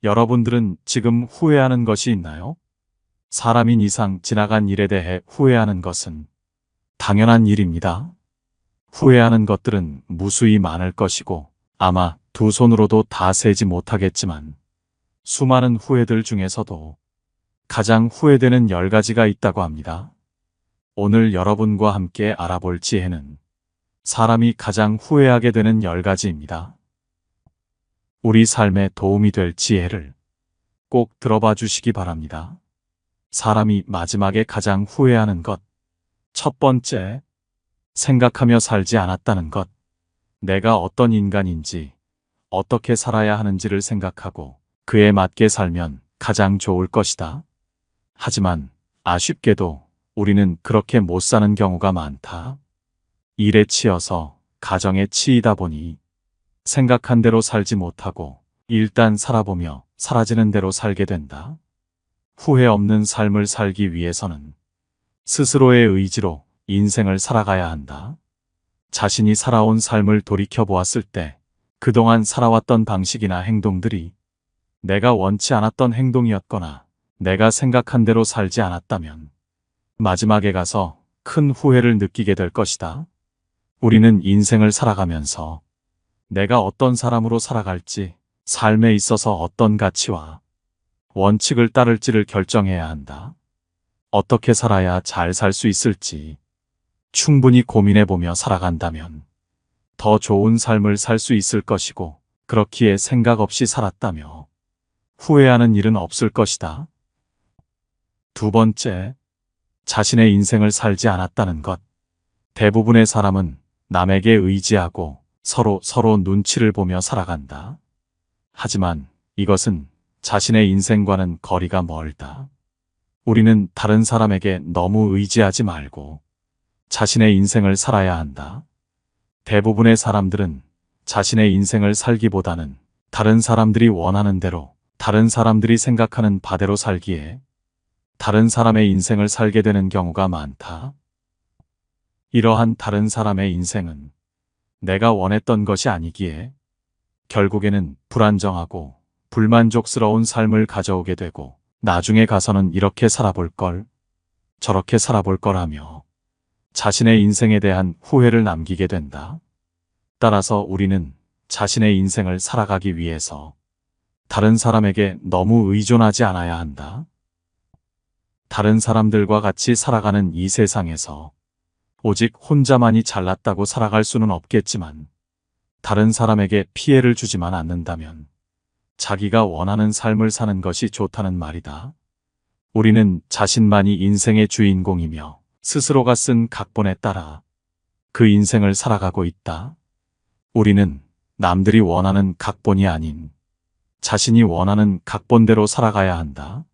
여러분들은 지금 후회하는 것이 있나요? 사람인 이상 지나간 일에 대해 후회하는 것은 당연한 일입니다. 후회하는 것들은 무수히 많을 것이고 아마 두 손으로도 다 세지 못하겠지만 수많은 후회들 중에서도 가장 후회되는 10가지가 있다고 합니다. 오늘 여러분과 함께 알아볼 지혜는 사람이 가장 후회하게 되는 10가지입니다. 우리 삶에 도움이 될 지혜를 꼭 들어봐 주시기 바랍니다. 사람이 마지막에 가장 후회하는 것. 첫 번째, 생각하며 살지 않았다는 것. 내가 어떤 인간인지, 어떻게 살아야 하는지를 생각하고 그에 맞게 살면 가장 좋을 것이다. 하지만 아쉽게도 우리는 그렇게 못 사는 경우가 많다. 일에 치여서 가정에 치이다 보니 생각한 대로 살지 못하고 일단 살아보며 사라지는 대로 살게 된다. 후회 없는 삶을 살기 위해서는 스스로의 의지로 인생을 살아가야 한다. 자신이 살아온 삶을 돌이켜보았을 때 그동안 살아왔던 방식이나 행동들이 내가 원치 않았던 행동이었거나 내가 생각한 대로 살지 않았다면 마지막에 가서 큰 후회를 느끼게 될 것이다. 우리는 인생을 살아가면서 내가 어떤 사람으로 살아갈지, 삶에 있어서 어떤 가치와 원칙을 따를지를 결정해야 한다. 어떻게 살아야 잘 살 수 있을지 충분히 고민해보며 살아간다면 더 좋은 삶을 살 수 있을 것이고 그렇기에 생각 없이 살았다며 후회하는 일은 없을 것이다. 두 번째, 자신의 인생을 살지 않았다는 것. 대부분의 사람은 남에게 의지하고 서로 눈치를 보며 살아간다. 하지만 이것은 자신의 인생과는 거리가 멀다. 우리는 다른 사람에게 너무 의지하지 말고 자신의 인생을 살아야 한다. 대부분의 사람들은 자신의 인생을 살기보다는 다른 사람들이 원하는 대로, 다른 사람들이 생각하는 바대로 살기에 다른 사람의 인생을 살게 되는 경우가 많다. 이러한 다른 사람의 인생은 내가 원했던 것이 아니기에 결국에는 불안정하고 불만족스러운 삶을 가져오게 되고 나중에 가서는 이렇게 살아볼 걸, 저렇게 살아볼 거라며 자신의 인생에 대한 후회를 남기게 된다. 따라서 우리는 자신의 인생을 살아가기 위해서 다른 사람에게 너무 의존하지 않아야 한다. 다른 사람들과 같이 살아가는 이 세상에서 오직 혼자만이 잘났다고 살아갈 수는 없겠지만 다른 사람에게 피해를 주지만 않는다면 자기가 원하는 삶을 사는 것이 좋다는 말이다. 우리는 자신만이 인생의 주인공이며 스스로가 쓴 각본에 따라 그 인생을 살아가고 있다. 우리는 남들이 원하는 각본이 아닌 자신이 원하는 각본대로 살아가야 한다.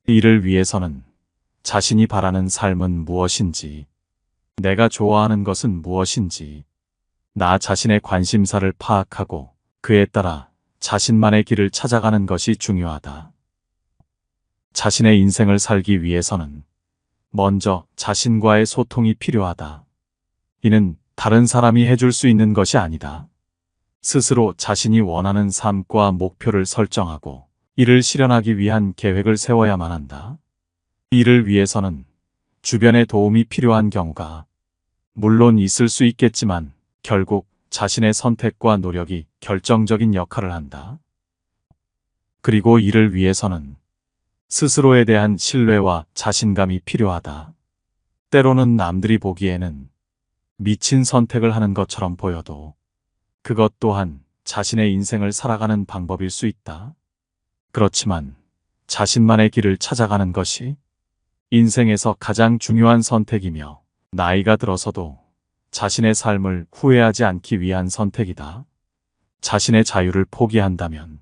이를 위해서는 자신이 바라는 삶은 무엇인지, 내가 좋아하는 것은 무엇인지, 나 자신의 관심사를 파악하고 그에 따라 자신만의 길을 찾아가는 것이 중요하다. 자신의 인생을 살기 위해서는 먼저 자신과의 소통이 필요하다. 이는 다른 사람이 해줄 수 있는 것이 아니다. 스스로 자신이 원하는 삶과 목표를 설정하고 이를 실현하기 위한 계획을 세워야만 한다. 이를 위해서는 주변의 도움이 필요한 경우가 물론 있을 수 있겠지만 결국 자신의 선택과 노력이 결정적인 역할을 한다. 그리고 이를 위해서는 스스로에 대한 신뢰와 자신감이 필요하다. 때로는 남들이 보기에는 미친 선택을 하는 것처럼 보여도 그것 또한 자신의 인생을 살아가는 방법일 수 있다. 그렇지만 자신만의 길을 찾아가는 것이 인생에서 가장 중요한 선택이며 나이가 들어서도 자신의 삶을 후회하지 않기 위한 선택이다. 자신의 자유를 포기한다면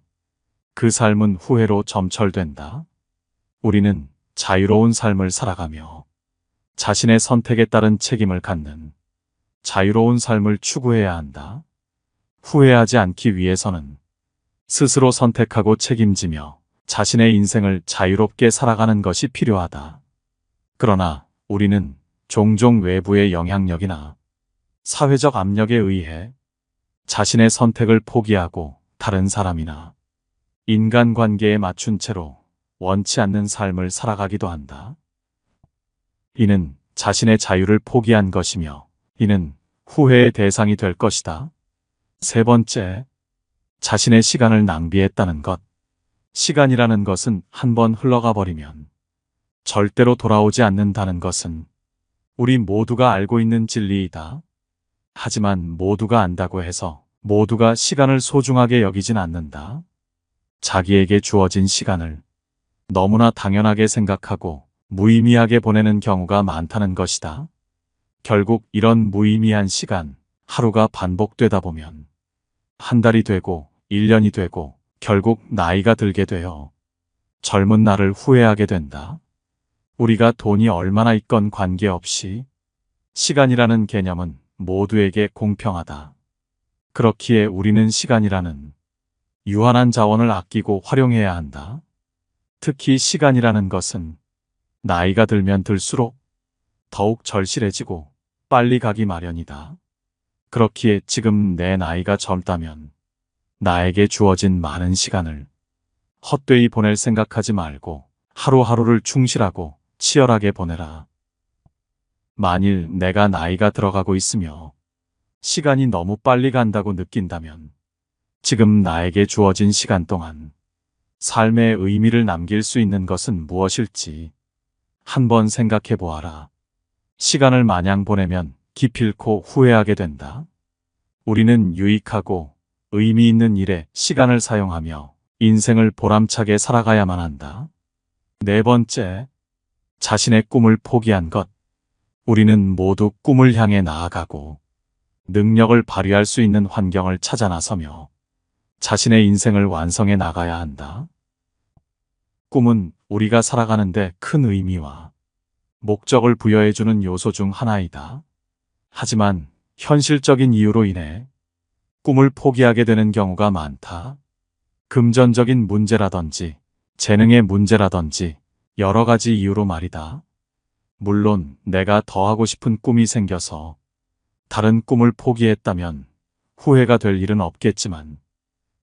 그 삶은 후회로 점철된다. 우리는 자유로운 삶을 살아가며 자신의 선택에 따른 책임을 갖는 자유로운 삶을 추구해야 한다. 후회하지 않기 위해서는 스스로 선택하고 책임지며 자신의 인생을 자유롭게 살아가는 것이 필요하다. 그러나 우리는 종종 외부의 영향력이나 사회적 압력에 의해 자신의 선택을 포기하고 다른 사람이나 인간관계에 맞춘 채로 원치 않는 삶을 살아가기도 한다. 이는 자신의 자유를 포기한 것이며 이는 후회의 대상이 될 것이다. 세 번째, 자신의 시간을 낭비했다는 것. 시간이라는 것은 한번 흘러가 버리면 절대로 돌아오지 않는다는 것은 우리 모두가 알고 있는 진리이다. 하지만 모두가 안다고 해서 모두가 시간을 소중하게 여기진 않는다. 자기에게 주어진 시간을 너무나 당연하게 생각하고 무의미하게 보내는 경우가 많다는 것이다. 결국 이런 무의미한 시간, 하루가 반복되다 보면 한 달이 되고 1년이 되고 결국 나이가 들게 되어 젊은 날을 후회하게 된다. 우리가 돈이 얼마나 있건 관계없이 시간이라는 개념은 모두에게 공평하다. 그렇기에 우리는 시간이라는 유한한 자원을 아끼고 활용해야 한다. 특히 시간이라는 것은 나이가 들면 들수록 더욱 절실해지고 빨리 가기 마련이다. 그렇기에 지금 내 나이가 젊다면 나에게 주어진 많은 시간을 헛되이 보낼 생각하지 말고 하루하루를 충실하고 치열하게 보내라. 만일 내가 나이가 들어가고 있으며 시간이 너무 빨리 간다고 느낀다면 지금 나에게 주어진 시간 동안 삶의 의미를 남길 수 있는 것은 무엇일지 한번 생각해 보아라. 시간을 마냥 보내면 기필코 후회하게 된다. 우리는 유익하고 의미 있는 일에 시간을 사용하며 인생을 보람차게 살아가야만 한다. 네 번째, 자신의 꿈을 포기한 것. 우리는 모두 꿈을 향해 나아가고 능력을 발휘할 수 있는 환경을 찾아 나서며 자신의 인생을 완성해 나가야 한다. 꿈은 우리가 살아가는데 큰 의미와 목적을 부여해주는 요소 중 하나이다. 하지만 현실적인 이유로 인해 꿈을 포기하게 되는 경우가 많다. 금전적인 문제라든지 재능의 문제라든지 여러 가지 이유로 말이다. 물론 내가 더 하고 싶은 꿈이 생겨서 다른 꿈을 포기했다면 후회가 될 일은 없겠지만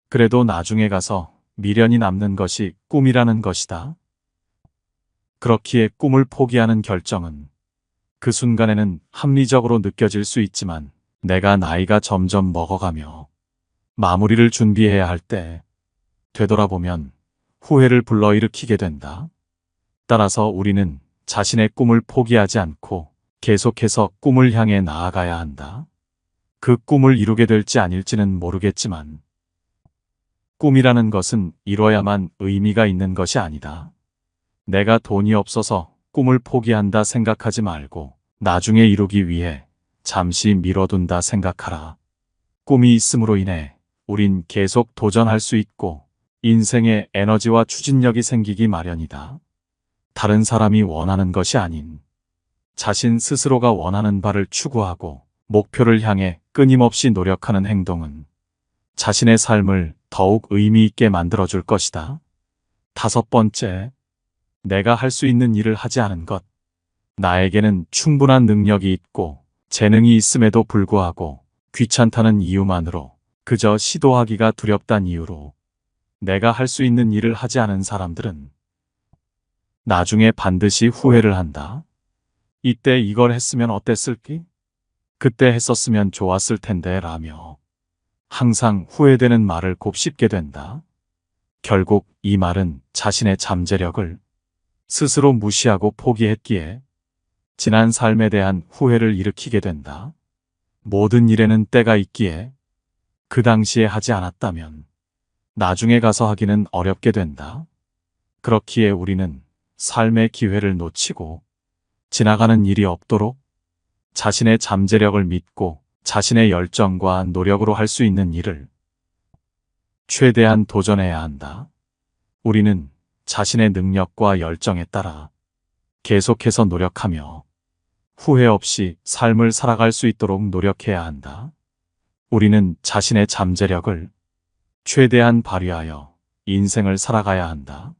그래도 나중에 가서 미련이 남는 것이 꿈이라는 것이다. 그렇기에 꿈을 포기하는 결정은 그 순간에는 합리적으로 느껴질 수 있지만 내가 나이가 점점 먹어가며 마무리를 준비해야 할 때 되돌아보면 후회를 불러일으키게 된다. 따라서 우리는 자신의 꿈을 포기하지 않고 계속해서 꿈을 향해 나아가야 한다. 그 꿈을 이루게 될지 아닐지는 모르겠지만 꿈이라는 것은 이뤄야만 의미가 있는 것이 아니다. 내가 돈이 없어서 꿈을 포기한다 생각하지 말고 나중에 이루기 위해 잠시 미뤄둔다 생각하라. 꿈이 있음으로 인해 우린 계속 도전할 수 있고 인생에 에너지와 추진력이 생기기 마련이다. 다른 사람이 원하는 것이 아닌 자신 스스로가 원하는 바를 추구하고 목표를 향해 끊임없이 노력하는 행동은 자신의 삶을 더욱 의미 있게 만들어줄 것이다. 다섯 번째, 내가 할 수 있는 일을 하지 않은 것. 나에게는 충분한 능력이 있고 재능이 있음에도 불구하고 귀찮다는 이유만으로 그저 시도하기가 두렵단 이유로 내가 할 수 있는 일을 하지 않은 사람들은 나중에 반드시 후회를 한다. 이때 이걸 했으면 어땠을까? 그때 했었으면 좋았을 텐데 라며 항상 후회되는 말을 곱씹게 된다. 결국 이 말은 자신의 잠재력을 스스로 무시하고 포기했기에 지난 삶에 대한 후회를 일으키게 된다. 모든 일에는 때가 있기에 그 당시에 하지 않았다면 나중에 가서 하기는 어렵게 된다. 그렇기에 우리는 삶의 기회를 놓치고 지나가는 일이 없도록 자신의 잠재력을 믿고 자신의 열정과 노력으로 할 수 있는 일을 최대한 도전해야 한다. 우리는 자신의 능력과 열정에 따라 계속해서 노력하며 후회 없이 삶을 살아갈 수 있도록 노력해야 한다. 우리는 자신의 잠재력을 최대한 발휘하여 인생을 살아가야 한다.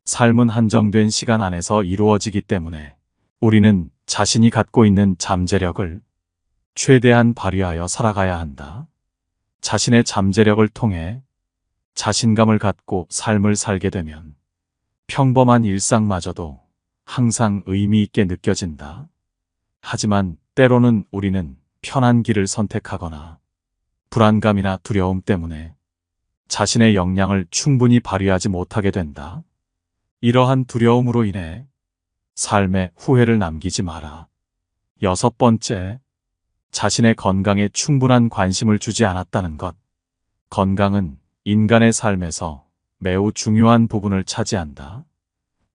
삶은 한정된 시간 안에서 이루어지기 때문에 우리는 자신이 갖고 있는 잠재력을 최대한 발휘하여 살아가야 한다. 자신의 잠재력을 통해 자신감을 갖고 삶을 살게 되면 평범한 일상마저도 항상 의미 있게 느껴진다. 하지만 때로는 우리는 편한 길을 선택하거나 불안감이나 두려움 때문에 자신의 역량을 충분히 발휘하지 못하게 된다. 이러한 두려움으로 인해 삶에 후회를 남기지 마라. 6번째, 자신의 건강에 충분한 관심을 주지 않았다는 것. 건강은 인간의 삶에서 매우 중요한 부분을 차지한다.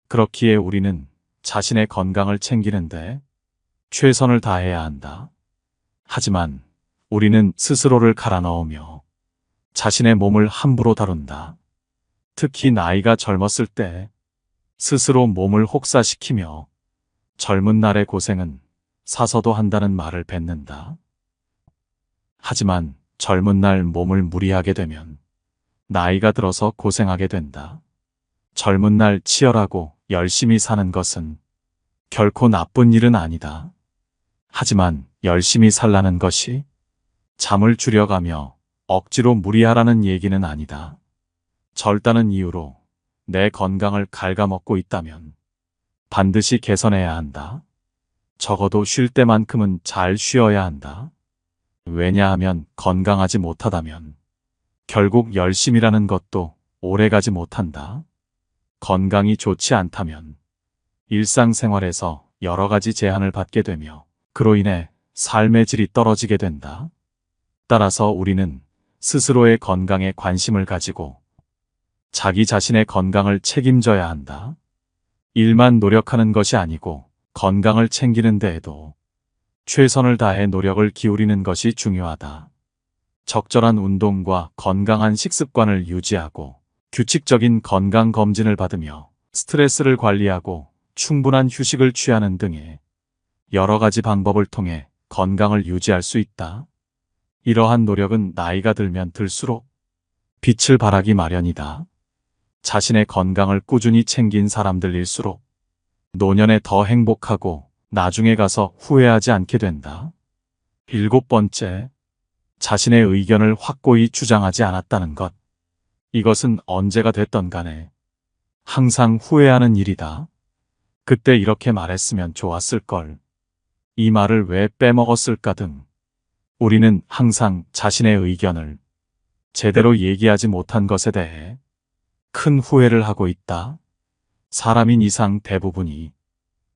그렇기에 우리는 자신의 건강을 챙기는데 최선을 다해야 한다. 하지만 우리는 스스로를 갈아넣으며 자신의 몸을 함부로 다룬다. 특히 나이가 젊었을 때 스스로 몸을 혹사시키며 젊은 날의 고생은 사서도 한다는 말을 뱉는다. 하지만 젊은 날 몸을 무리하게 되면 나이가 들어서 고생하게 된다. 젊은 날 치열하고 열심히 사는 것은 결코 나쁜 일은 아니다. 하지만 열심히 살라는 것이 잠을 줄여가며 억지로 무리하라는 얘기는 아니다. 절다는 이유로 내 건강을 갉아먹고 있다면 반드시 개선해야 한다. 적어도 쉴 때만큼은 잘 쉬어야 한다. 왜냐하면 건강하지 못하다면 결국 열심이라는 것도 오래가지 못한다. 건강이 좋지 않다면 일상생활에서 여러 가지 제한을 받게 되며 그로 인해 삶의 질이 떨어지게 된다. 따라서 우리는 스스로의 건강에 관심을 가지고 자기 자신의 건강을 책임져야 한다. 일만 노력하는 것이 아니고 건강을 챙기는 데에도 최선을 다해 노력을 기울이는 것이 중요하다. 적절한 운동과 건강한 식습관을 유지하고 규칙적인 건강검진을 받으며 스트레스를 관리하고 충분한 휴식을 취하는 등의 여러 가지 방법을 통해 건강을 유지할 수 있다. 이러한 노력은 나이가 들면 들수록 빛을 발하기 마련이다. 자신의 건강을 꾸준히 챙긴 사람들일수록 노년에 더 행복하고 나중에 가서 후회하지 않게 된다. 7번째, 자신의 의견을 확고히 주장하지 않았다는 것. 이것은 언제가 됐던 간에 항상 후회하는 일이다. 그때 이렇게 말했으면 좋았을걸. 이 말을 왜 빼먹었을까 등 우리는 항상 자신의 의견을 제대로 얘기하지 못한 것에 대해 큰 후회를 하고 있다. 사람인 이상 대부분이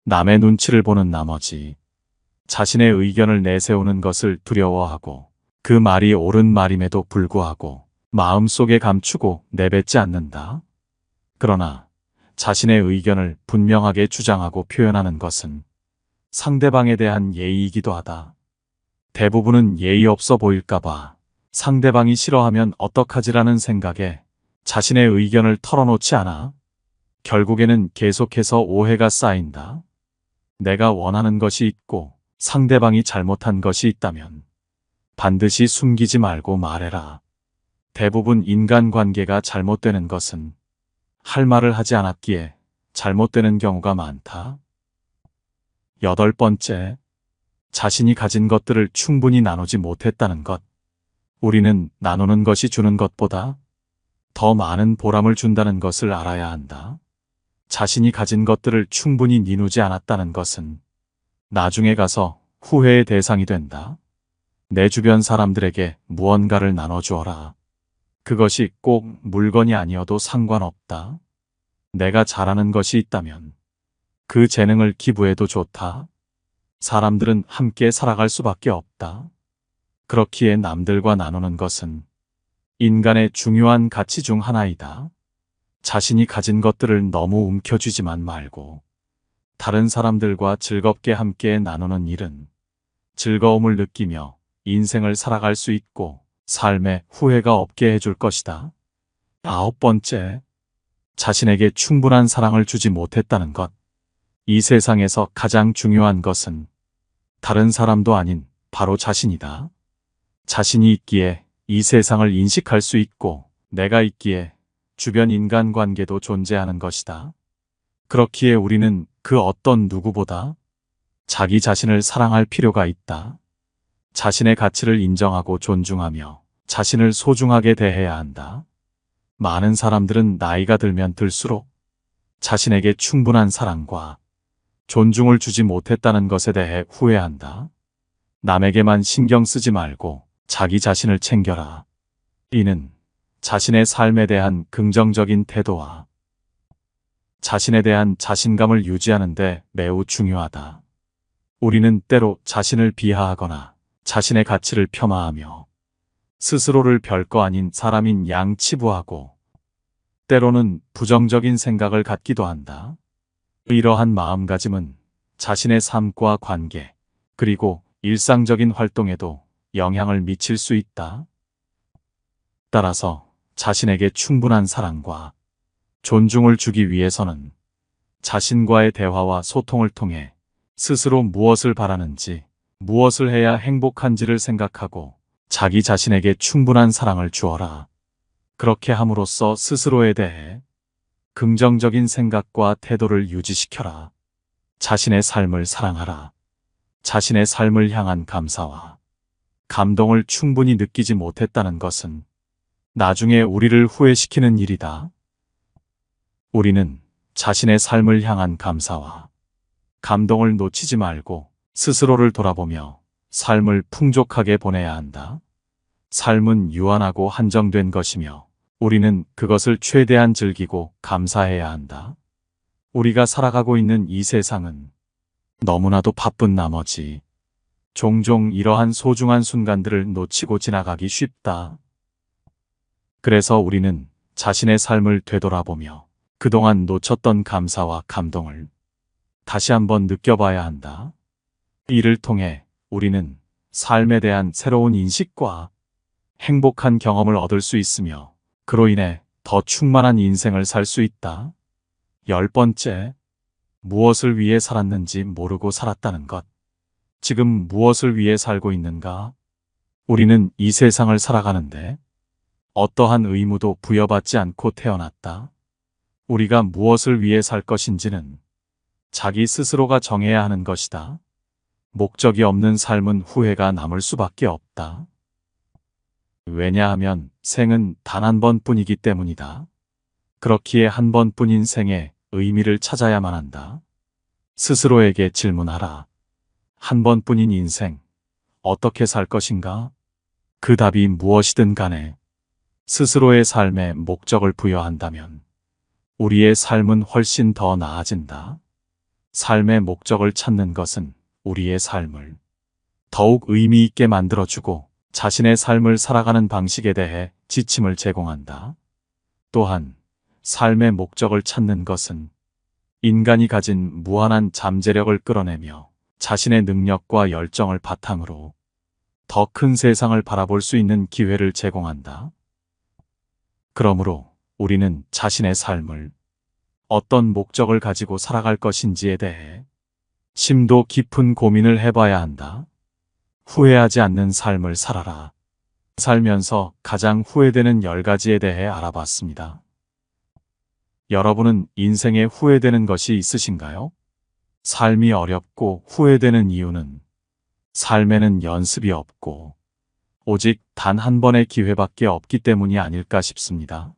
남의 눈치를 보는 나머지 자신의 의견을 내세우는 것을 두려워하고 그 말이 옳은 말임에도 불구하고 마음속에 감추고 내뱉지 않는다. 그러나 자신의 의견을 분명하게 주장하고 표현하는 것은 상대방에 대한 예의이기도 하다. 대부분은 예의 없어 보일까봐 상대방이 싫어하면 어떡하지라는 생각에 자신의 의견을 털어놓지 않아 결국에는 계속해서 오해가 쌓인다. 내가 원하는 것이 있고 상대방이 잘못한 것이 있다면 반드시 숨기지 말고 말해라. 대부분 인간관계가 잘못되는 것은 할 말을 하지 않았기에 잘못되는 경우가 많다. 8번째, 자신이 가진 것들을 충분히 나누지 못했다는 것. 우리는 나누는 것이 주는 것보다 더 많은 보람을 준다는 것을 알아야 한다. 자신이 가진 것들을 충분히 나누지 않았다는 것은 나중에 가서 후회의 대상이 된다. 내 주변 사람들에게 무언가를 나눠주어라. 그것이 꼭 물건이 아니어도 상관없다. 내가 잘하는 것이 있다면 그 재능을 기부해도 좋다. 사람들은 함께 살아갈 수밖에 없다. 그렇기에 남들과 나누는 것은 인간의 중요한 가치 중 하나이다. 자신이 가진 것들을 너무 움켜쥐지만 말고 다른 사람들과 즐겁게 함께 나누는 일은 즐거움을 느끼며 인생을 살아갈 수 있고 삶에 후회가 없게 해줄 것이다. 9번째, 자신에게 충분한 사랑을 주지 못했다는 것. 이 세상에서 가장 중요한 것은 다른 사람도 아닌 바로 자신이다. 자신이 있기에 이 세상을 인식할 수 있고 내가 있기에 주변 인간관계도 존재하는 것이다. 그렇기에 우리는 그 어떤 누구보다 자기 자신을 사랑할 필요가 있다. 자신의 가치를 인정하고 존중하며 자신을 소중하게 대해야 한다. 많은 사람들은 나이가 들면 들수록 자신에게 충분한 사랑과 존중을 주지 못했다는 것에 대해 후회한다. 남에게만 신경 쓰지 말고 자기 자신을 챙겨라. 이는 자신의 삶에 대한 긍정적인 태도와 자신에 대한 자신감을 유지하는 데 매우 중요하다. 우리는 때로 자신을 비하하거나 자신의 가치를 폄하하며 스스로를 별거 아닌 사람인 양 치부하고 때로는 부정적인 생각을 갖기도 한다. 이러한 마음가짐은 자신의 삶과 관계, 그리고 일상적인 활동에도 영향을 미칠 수 있다. 따라서 자신에게 충분한 사랑과 존중을 주기 위해서는 자신과의 대화와 소통을 통해 스스로 무엇을 바라는지, 무엇을 해야 행복한지를 생각하고 자기 자신에게 충분한 사랑을 주어라. 그렇게 함으로써 스스로에 대해 긍정적인 생각과 태도를 유지시켜라. 자신의 삶을 사랑하라. 자신의 삶을 향한 감사와 감동을 충분히 느끼지 못했다는 것은 나중에 우리를 후회시키는 일이다. 우리는 자신의 삶을 향한 감사와 감동을 놓치지 말고 스스로를 돌아보며 삶을 풍족하게 보내야 한다. 삶은 유한하고 한정된 것이며 우리는 그것을 최대한 즐기고 감사해야 한다. 우리가 살아가고 있는 이 세상은 너무나도 바쁜 나머지 종종 이러한 소중한 순간들을 놓치고 지나가기 쉽다. 그래서 우리는 자신의 삶을 되돌아보며 그동안 놓쳤던 감사와 감동을 다시 한번 느껴봐야 한다. 이를 통해 우리는 삶에 대한 새로운 인식과 행복한 경험을 얻을 수 있으며 그로 인해 더 충만한 인생을 살 수 있다. 10번째, 무엇을 위해 살았는지 모르고 살았다는 것. 지금 무엇을 위해 살고 있는가? 우리는 이 세상을 살아가는데 어떠한 의무도 부여받지 않고 태어났다. 우리가 무엇을 위해 살 것인지는 자기 스스로가 정해야 하는 것이다. 목적이 없는 삶은 후회가 남을 수밖에 없다. 왜냐하면 생은 단 한 번뿐이기 때문이다. 그렇기에 한 번뿐인 생에 의미를 찾아야만 한다. 스스로에게 질문하라. 한 번뿐인 인생, 어떻게 살 것인가? 그 답이 무엇이든 간에 스스로의 삶에 목적을 부여한다면 우리의 삶은 훨씬 더 나아진다. 삶의 목적을 찾는 것은 우리의 삶을 더욱 의미 있게 만들어주고 자신의 삶을 살아가는 방식에 대해 지침을 제공한다. 또한 삶의 목적을 찾는 것은 인간이 가진 무한한 잠재력을 끌어내며 자신의 능력과 열정을 바탕으로 더 큰 세상을 바라볼 수 있는 기회를 제공한다. 그러므로 우리는 자신의 삶을 어떤 목적을 가지고 살아갈 것인지에 대해 심도 깊은 고민을 해봐야 한다. 후회하지 않는 삶을 살아라. 살면서 가장 후회되는 10가지에 대해 알아봤습니다. 여러분은 인생에 후회되는 것이 있으신가요? 삶이 어렵고 후회되는 이유는 삶에는 연습이 없고 오직 단 한 번의 기회밖에 없기 때문이 아닐까 싶습니다.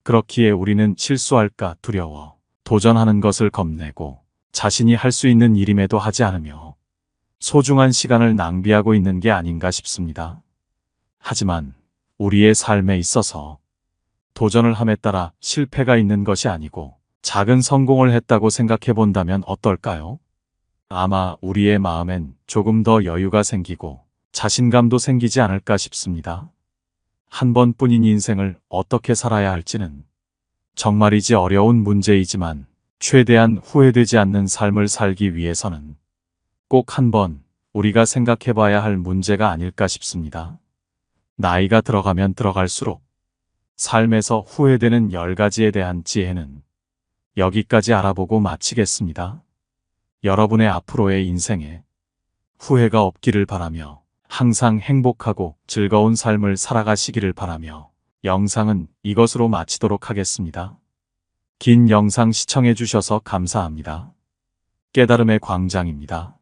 그렇기에 우리는 실수할까 두려워 도전하는 것을 겁내고 자신이 할 수 있는 일임에도 하지 않으며 소중한 시간을 낭비하고 있는 게 아닌가 싶습니다. 하지만 우리의 삶에 있어서 도전을 함에 따라 실패가 있는 것이 아니고 작은 성공을 했다고 생각해 본다면 어떨까요? 아마 우리의 마음엔 조금 더 여유가 생기고 자신감도 생기지 않을까 싶습니다. 한 번뿐인 인생을 어떻게 살아야 할지는 정말이지 어려운 문제이지만 최대한 후회되지 않는 삶을 살기 위해서는 꼭 한번 우리가 생각해 봐야 할 문제가 아닐까 싶습니다. 나이가 들어가면 들어갈수록 삶에서 후회되는 10가지에 대한 지혜는 여기까지 알아보고 마치겠습니다. 여러분의 앞으로의 인생에 후회가 없기를 바라며 항상 행복하고 즐거운 삶을 살아가시기를 바라며 영상은 이것으로 마치도록 하겠습니다. 긴 영상 시청해 주셔서 감사합니다. 깨달음의 광장입니다.